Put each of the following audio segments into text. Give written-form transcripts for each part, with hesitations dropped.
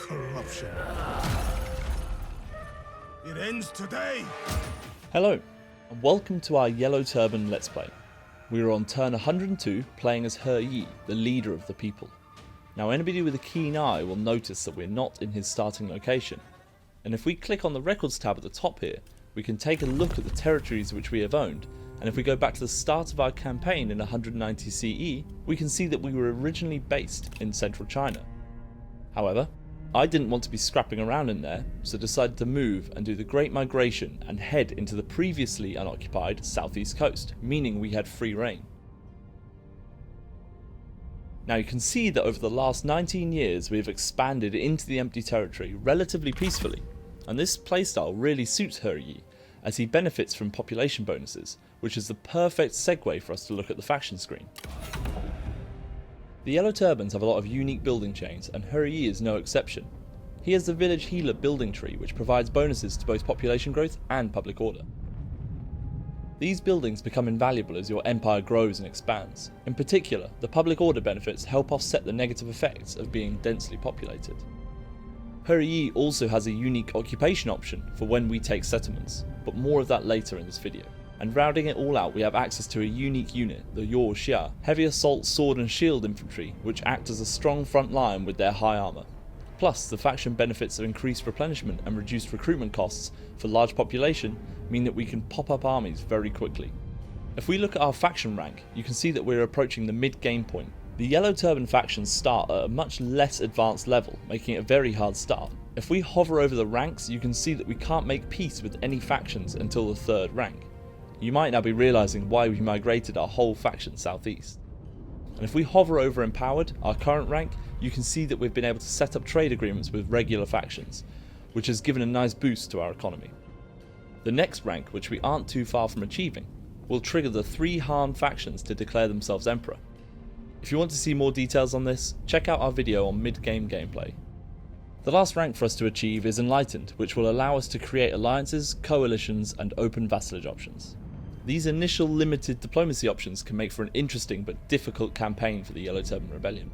corruption. It ends today! Hello, and welcome to our Yellow Turban Let's Play. We are on turn 102 playing as He Yi, the leader of the people. Now anybody with a keen eye will notice that we're not in his starting location, and if we click on the records tab at the top here, we can take a look at the territories which we have owned, and if we go back to the start of our campaign in 190 CE, we can see that we were originally based in central China. However, I didn't want to be scrapping around in there, so decided to move and do the Great Migration and head into the previously unoccupied southeast coast, meaning we had free reign. Now you can see that over the last 19 years we have expanded into the empty territory relatively peacefully, and this playstyle really suits He Yi, as he benefits from population bonuses, which is the perfect segue for us to look at the faction screen. The Yellow Turbans have a lot of unique building chains, and He Yi is no exception. He has the village healer building tree, which provides bonuses to both population growth and public order. These buildings become invaluable as your empire grows and expands. In particular, the public order benefits help offset the negative effects of being densely populated. He Yi also has a unique occupation option for when we take settlements, but more of that later in this video. And rounding it all out, we have access to a unique unit, the Yao Xia, heavy assault sword and shield infantry, which act as a strong front line with their high armour. Plus, the faction benefits of increased replenishment and reduced recruitment costs for large population mean that we can pop up armies very quickly. If we look at our faction rank, you can see that we're approaching the mid-game point. The Yellow Turban factions start at a much less advanced level, making it a very hard start. If we hover over the ranks, you can see that we can't make peace with any factions until the 3rd rank. You might now be realising why we migrated our whole faction southeast. And if we hover over Empowered, our current rank, you can see that we've been able to set up trade agreements with regular factions, which has given a nice boost to our economy. The next rank, which we aren't too far from achieving, will trigger the 3 Han factions to declare themselves Emperor. If you want to see more details on this, check out our video on mid-game gameplay. The last rank for us to achieve is Enlightened, which will allow us to create alliances, coalitions, and open vassalage options. These initial limited diplomacy options can make for an interesting but difficult campaign for the Yellow Turban Rebellion.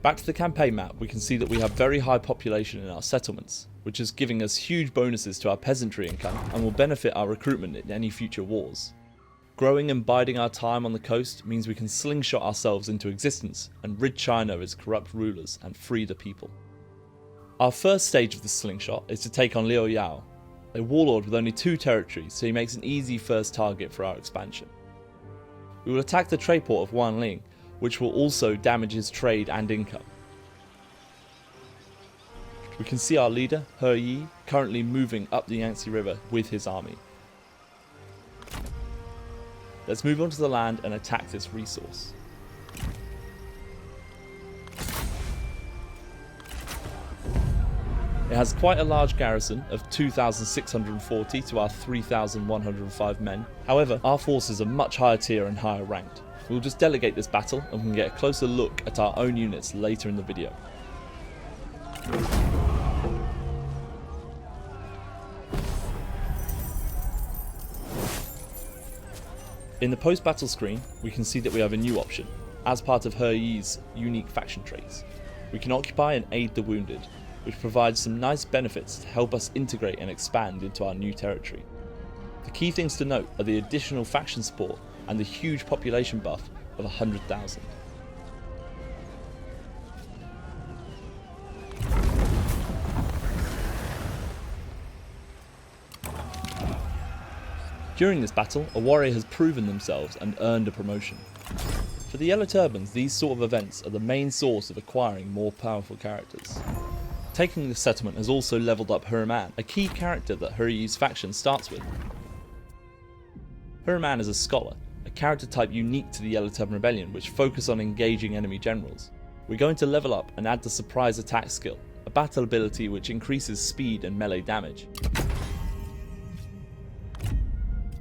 Back to the campaign map, we can see that we have very high population in our settlements, which is giving us huge bonuses to our peasantry income and will benefit our recruitment in any future wars. Growing and biding our time on the coast means we can slingshot ourselves into existence and rid China of its corrupt rulers and free the people. Our first stage of the slingshot is to take on Liu Yao, a warlord with only 2 territories, so he makes an easy first target for our expansion. We will attack the trade port of Wanling, which will also damage his trade and income. We can see our leader, He Yi, currently moving up the Yangtze River with his army. Let's move on to the land and attack this resource. It has quite a large garrison of 2,640 to our 3,105 men. However, our forces are much higher tier and higher ranked. We'll just delegate this battle and we can get a closer look at our own units later in the video. In the post-battle screen, we can see that we have a new option, as part of He Yi's unique faction traits. We can occupy and aid the wounded, which provides some nice benefits to help us integrate and expand into our new territory. The key things to note are the additional faction support and the huge population buff of 100,000. During this battle, a warrior has proven themselves and earned a promotion. For the Yellow Turbans, these sort of events are the main source of acquiring more powerful characters. Taking this settlement has also leveled up Huntsman, a key character that He Yi's faction starts with. Huntsman is a scholar, a character type unique to the Yellow Turban Rebellion, which focus on engaging enemy generals. We're going to level up and add the surprise attack skill, a battle ability which increases speed and melee damage.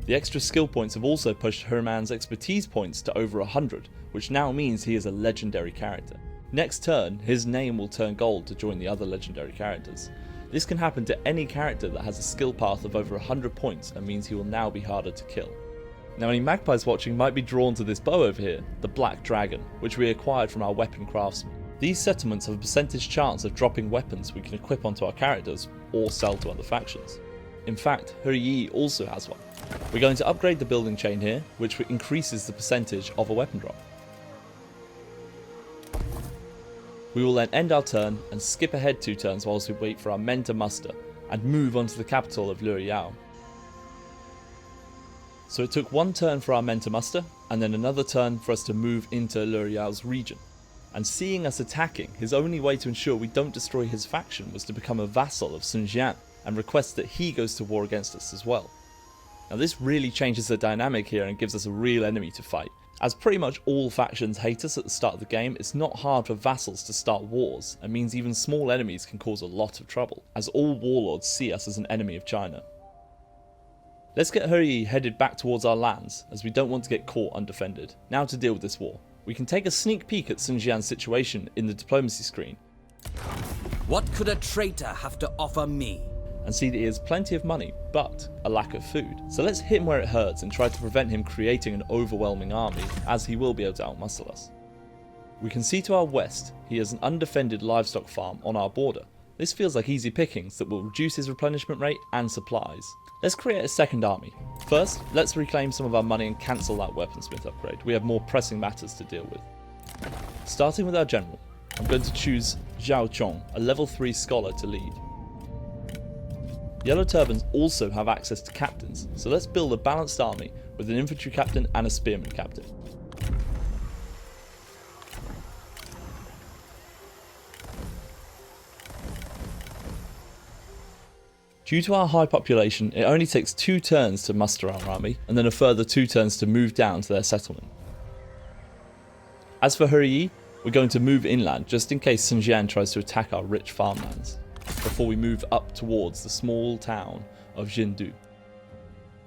The extra skill points have also pushed Huntsman's expertise points to over 100, which now means he is a legendary character. Next turn, his name will turn gold to join the other legendary characters. This can happen to any character that has a skill path of over 100 points and means he will now be harder to kill. Now any magpies watching might be drawn to this bow over here, the Black Dragon, which we acquired from our weapon craftsman. These settlements have a percentage chance of dropping weapons we can equip onto our characters or sell to other factions. In fact, Huryi also has one. We're going to upgrade the building chain here, which increases the percentage of a weapon drop. We will then end our turn and skip ahead 2 turns whilst we wait for our men to muster and move on to the capital of Luriao. So it took 1 turn for our men to muster and then another turn for us to move into Luriao's region. And seeing us attacking, his only way to ensure we don't destroy his faction was to become a vassal of Sun Jian and request that he goes to war against us as well. Now this really changes the dynamic here and gives us a real enemy to fight. As pretty much all factions hate us at the start of the game, it's not hard for vassals to start wars, and means even small enemies can cause a lot of trouble, as all warlords see us as an enemy of China. Let's get Huryi headed back towards our lands, as we don't want to get caught undefended. Now to deal with this war. We can take a sneak peek at Sun Jian's situation in the diplomacy screen. What could a traitor have to offer me? And see that he has plenty of money, but a lack of food. So let's hit him where it hurts and try to prevent him creating an overwhelming army, as he will be able to outmuscle us. We can see to our west, he has an undefended livestock farm on our border. This feels like easy pickings that will reduce his replenishment rate and supplies. Let's create a second army. First, let's reclaim some of our money and cancel that weaponsmith upgrade. We have more pressing matters to deal with. Starting with our general, I'm going to choose Zhao Chong, a level 3 scholar, to lead. Yellow Turbans also have access to captains, so let's build a balanced army with an infantry captain and a spearman captain. Due to our high population, it only takes 2 turns to muster our army, and then a further 2 turns to move down to their settlement. As for Huryi, we're going to move inland just in case Sun Jian tries to attack our rich farmlands, before we move up towards the small town of Jindo.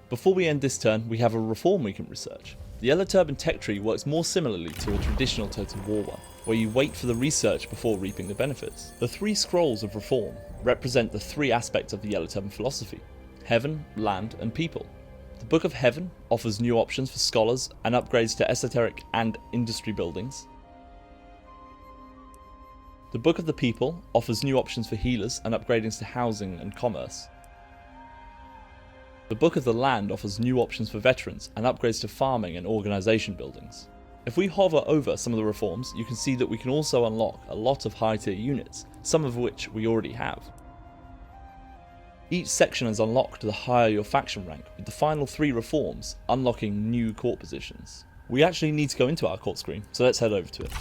Before we end this turn, we have a reform we can research. The Yellow Turban tech tree works more similarly to a traditional Total War one, where you wait for the research before reaping the benefits. The 3 scrolls of reform represent the 3 aspects of the Yellow Turban philosophy: heaven, land, and people. The Book of Heaven offers new options for scholars and upgrades to esoteric and industry buildings. The Book of the People offers new options for healers and upgradings to housing and commerce. The Book of the Land offers new options for veterans and upgrades to farming and organisation buildings. If we hover over some of the reforms, you can see that we can also unlock a lot of high tier units, some of which we already have. Each section is unlocked the higher your faction rank, with the final 3 reforms unlocking new court positions. We actually need to go into our court screen, so let's head over to it.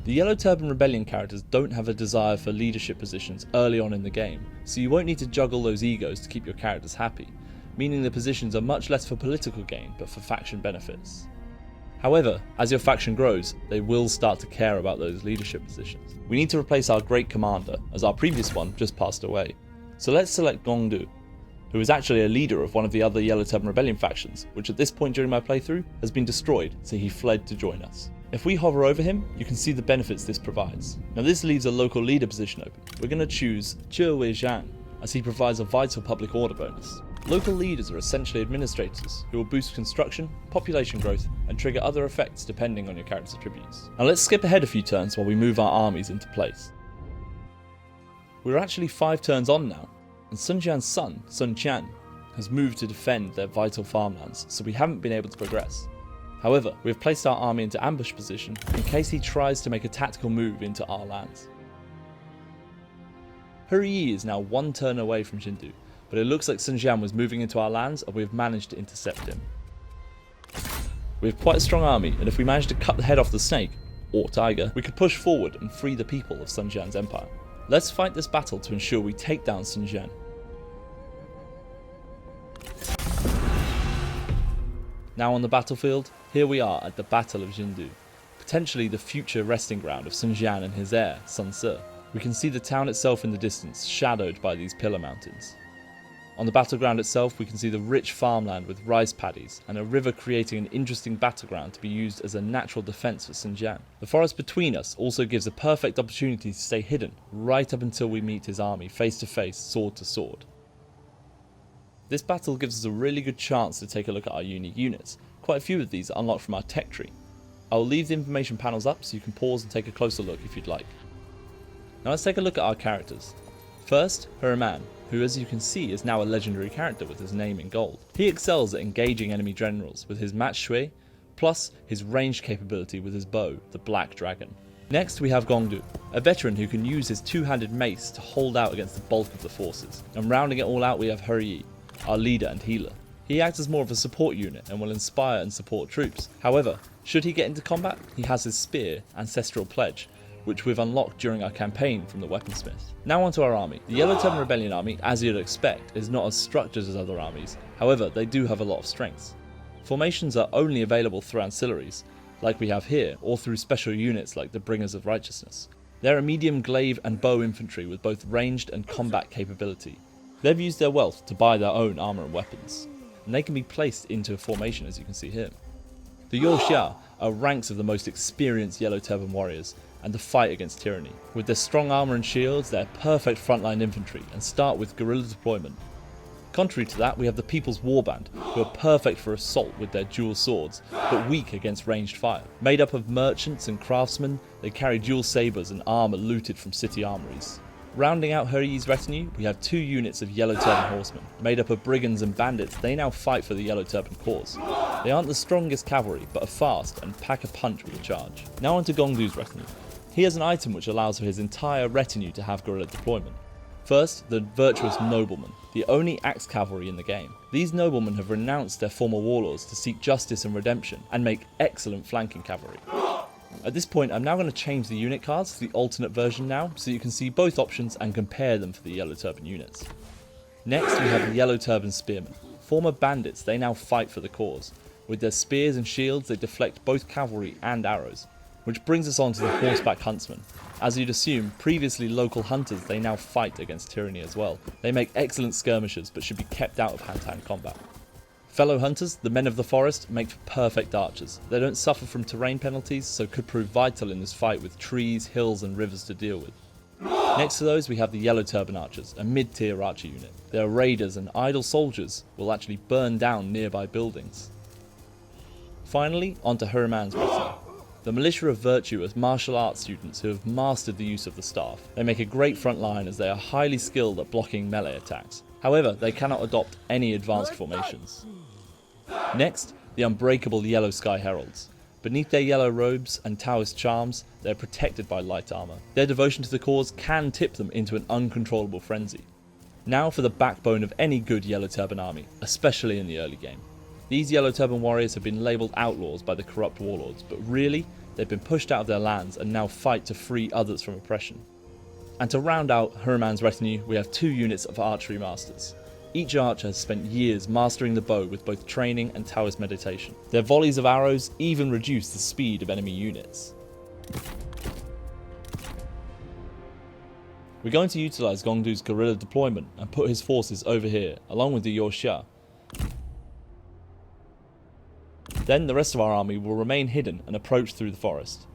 The Yellow Turban Rebellion characters don't have a desire for leadership positions early on in the game, so you won't need to juggle those egos to keep your characters happy, meaning the positions are much less for political gain but for faction benefits. However, as your faction grows, they will start to care about those leadership positions. We need to replace our great commander, as our previous one just passed away. So let's select Gongdu, who is actually a leader of one of the other Yellow Turban Rebellion factions, which at this point during my playthrough has been destroyed, so he fled to join us. If we hover over him, you can see the benefits this provides. Now this leaves a local leader position open. We're going to choose Zhe Wei Zhang, as he provides a vital public order bonus. Local leaders are essentially administrators, who will boost construction, population growth, and trigger other effects depending on your character's attributes. Now let's skip ahead a few turns while we move our armies into place. We're actually 5 turns on now, and Sun Jian's son, Sun Qian, has moved to defend their vital farmlands, so we haven't been able to progress. However, we have placed our army into ambush position in case he tries to make a tactical move into our lands. Huryi is now 1 turn away from Jindo, but it looks like Sun Jian was moving into our lands and we have managed to intercept him. We have quite a strong army, and if we manage to cut the head off the snake, or tiger, we could push forward and free the people of Sun Jian's empire. Let's fight this battle to ensure we take down Sun Jian. Now on the battlefield, here we are at the Battle of Jindo, potentially the future resting ground of Sun Jian and his heir, Sun Ce. We can see the town itself in the distance, shadowed by these pillar mountains. On the battleground itself, we can see the rich farmland with rice paddies, and a river creating an interesting battleground to be used as a natural defence for Sun Jian. The forest between us also gives a perfect opportunity to stay hidden, right up until we meet his army face to face, sword to sword. This battle gives us a really good chance to take a look at our unique units. Quite a few of these are unlocked from our tech tree. I will leave the information panels up so you can pause and take a closer look if you'd like. Now let's take a look at our characters. First, Huntsman, who as you can see is now a legendary character with his name in gold. He excels at engaging enemy generals with his mat shui, plus his ranged capability with his bow, the Black Dragon. Next we have Gongdu, a veteran who can use his two-handed mace to hold out against the bulk of the forces. And rounding it all out we have Hurry, our leader and healer. He acts as more of a support unit and will inspire and support troops. However, should he get into combat, he has his spear, Ancestral Pledge, which we've unlocked during our campaign from the weaponsmith. Now onto our army. The Yellow Turban Rebellion army, as you'd expect, is not as structured as other armies, however they do have a lot of strengths. Formations are only available through ancillaries, like we have here, or through special units like the Bringers of Righteousness. They're a medium glaive and bow infantry with both ranged and combat capability. They've used their wealth to buy their own armour and weapons, and they can be placed into a formation as you can see here. The Yoxia are ranks of the most experienced Yellow Turban warriors and the fight against tyranny. With their strong armour and shields, they're perfect frontline infantry and start with guerrilla deployment. Contrary to that, we have the People's Warband, who are perfect for assault with their dual swords, but weak against ranged fire. Made up of merchants and craftsmen, they carry dual sabres and armour looted from city armories. Rounding out Hurry's retinue, we have 2 units of Yellow Turban horsemen. Made up of brigands and bandits, they now fight for the Yellow Turban cause. They aren't the strongest cavalry, but are fast and pack a punch with a charge. Now onto Gongdu's retinue. He has an item which allows for his entire retinue to have guerrilla deployment. First, the Virtuous Nobleman, the only axe cavalry in the game. These noblemen have renounced their former warlords to seek justice and redemption, and make excellent flanking cavalry. At this point, I'm now going to change the unit cards to the alternate version now, so you can see both options and compare them for the Yellow Turban units. Next, we have the Yellow Turban Spearmen. Former bandits, they now fight for the cause. With their spears and shields, they deflect both cavalry and arrows. Which brings us on to the horseback huntsman. As you'd assume, previously local hunters, they now fight against tyranny as well. They make excellent skirmishers, but should be kept out of hand-to-hand combat. Fellow hunters, the men of the forest, make for perfect archers. They don't suffer from terrain penalties, so could prove vital in this fight with trees, hills and rivers to deal with. Next to those we have the Yellow Turban Archers, a mid-tier archer unit. They are raiders and idle soldiers will actually burn down nearby buildings. Finally, onto Huntsman's retinue. The Militia of Virtue are martial arts students who have mastered the use of the staff. They make a great front line as they are highly skilled at blocking melee attacks. However, they cannot adopt any advanced formations. Next, the unbreakable Yellow Sky Heralds. Beneath their yellow robes and Taoist charms, they are protected by light armour. Their devotion to the cause can tip them into an uncontrollable frenzy. Now for the backbone of any good Yellow Turban army, especially in the early game. These Yellow Turban warriors have been labelled outlaws by the corrupt warlords, but really, they've been pushed out of their lands and now fight to free others from oppression. And to round out Huntsman's retinue, we have 2 units of archery masters. Each archer has spent years mastering the bow with both training and Taoist meditation. Their volleys of arrows even reduce the speed of enemy units. We're going to utilise Gongdu's guerrilla deployment and put his forces over here, along with the Yoxia. Then the rest of our army will remain hidden and approach through the forest.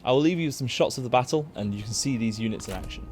I will leave you with some shots of the battle and you can see these units in action.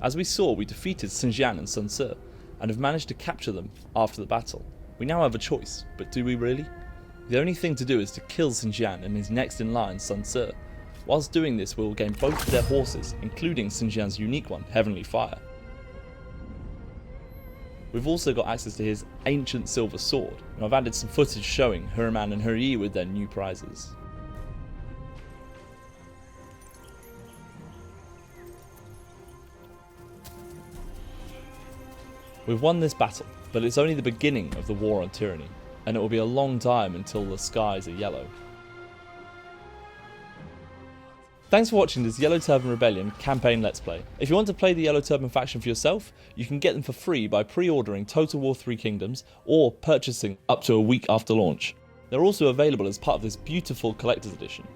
As we saw, we defeated Xinjiang and Sun Ce, and have managed to capture them after the battle. We now have a choice, but do we really? The only thing to do is to kill Xinjiang and his next in line, Sun Ce. Whilst doing this, we will gain both of their horses, including Xinjiang's unique one, Heavenly Fire. We've also got access to his ancient silver sword, and I've added some footage showing Huraman and Huryi with their new prizes. We've won this battle, but it's only the beginning of the war on tyranny, and it will be a long time until the skies are yellow. Thanks for watching this Yellow Turban Rebellion campaign Let's Play. If you want to play the Yellow Turban faction for yourself, you can get them for free by pre-ordering Total War 3 Kingdoms or purchasing up to a week after launch. They're also available as part of this beautiful collector's edition.